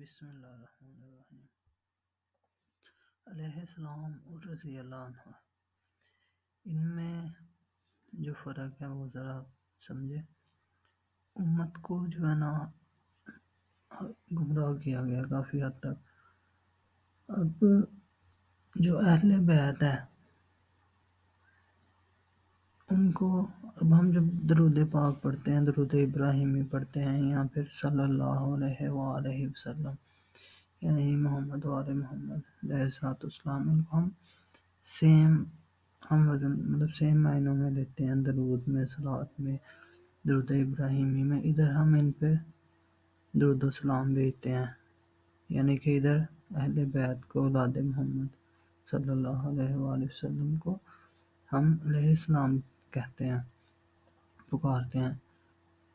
بسم اللہ الرحمن الرحیم۔ علیہ السلام اور رضی اللہ عنہ، ان میں جو فرق ہے وہ ذرا سمجھے۔ امت کو جو ہے نا گمراہ کیا گیا کافی حد تک۔ اب جو اہل بیت ہے ان کو، اب ہم جب درود پاک پڑھتے ہیں، درود ابراہیمی پڑھتے ہیں، یا پھر صلی اللہ علیہ وآلہ وسلم، یعنی محمد وآل محمد علیہ السلام، ان کو ہم وزن سیم معنوں میں لیتے ہیں۔ درود میں، صلوات میں، درود ابراہیمی میں، ادھر ہم ان پہ درود و سلام بھیجتے ہیں، یعنی کہ ادھر اہل بیت کو، اولاد محمد صلی اللہ علیہ وآلہ وسلم کو ہم علیہ السلام کہتے ہیں، پکارتے ہیں۔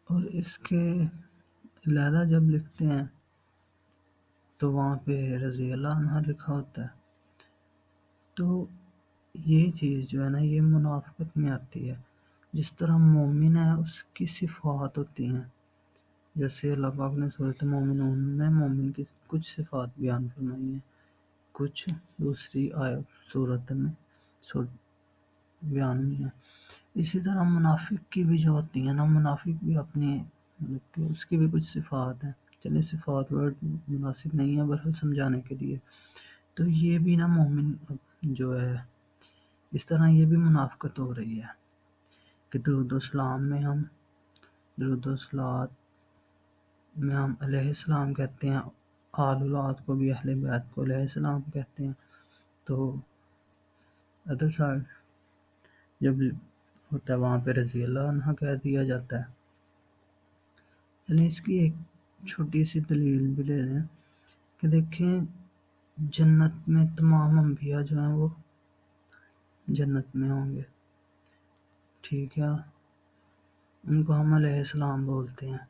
اور اس کے علیحدہ جب لکھتے ہیں تو وہاں پہ رضی اللہ عنہ لکھا ہوتا ہے۔ تو یہ چیز جو ہے نا، یہ منافقت میں آتی ہے۔ جس طرح مومن ہے اس کی صفات ہوتی ہیں، جیسے اللہ پاک نے سورۃ مومنون میں مومن کی کچھ صفات بیان فرمائی ہیں، کچھ دوسری سورت میں بیان ہوئی ہیں۔ اسی طرح منافق کی بھی جو ہوتی ہیں نا، منافق بھی اپنی اس کی بھی کچھ صفات ہیں۔ چلے صفات ورڈ مناسب نہیں ہے بہرحال سمجھانے کے لیے۔ تو یہ بھی نا مومن جو ہے، اس طرح یہ بھی منافقت ہو رہی ہے کہ درود و سلام میں ہم، درود و صلوات میں ہم علیہ السلام کہتے ہیں، آل اولاد کو بھی، اہل بیت کو علیہ السلام کہتے ہیں۔ تو ادر سائڈ جب ہوتا ہے وہاں پہ رضی اللہ عنہ کہہ دیا جاتا ہے۔ چلیں اس کی ایک چھوٹی سی دلیل بھی لے لیں کہ دیکھیں، جنت میں تمام انبیاء جو ہیں وہ جنت میں ہوں گے، ٹھیک ہے، ان کو ہم علیہ السلام بولتے ہیں۔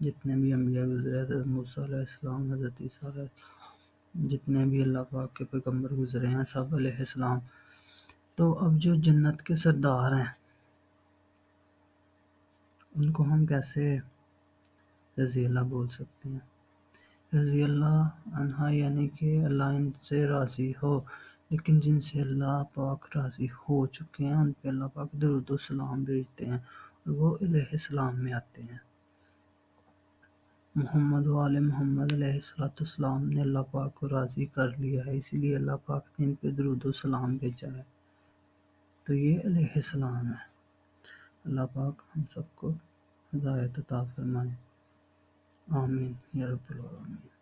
جتنے بھی انبیاء گزرے، حضرت موسیٰ علیہ السلام، حضرت عیسیٰ علیہ السلام، جتنے بھی اللہ پاک کے پیغمبر گزرے ہیں، سب علیہ السلام۔ تو اب جو جنت کے سردار ہیں ان کو ہم کیسے رضی اللہ بول سکتے ہیں؟ رضی اللہ عنہ یعنی کہ اللہ ان سے راضی ہو، لیکن جن سے اللہ پاک راضی ہو چکے ہیں ان پہ اللہ پاک درود و سلام بھیجتے ہیں، اور وہ علیہ السلام میں آتے ہیں۔ محمد وآل محمد علیہ السلام نے اللہ پاک کو راضی کر لیا ہے، اسی لیے اللہ پاک نے ان پہ درود و سلام بھیجا ہے۔ تو یہ علیہ السلام ہے۔ اللہ پاک ہم سب کو ہدایت عطا فرمائے، آمین یا رب العالمین۔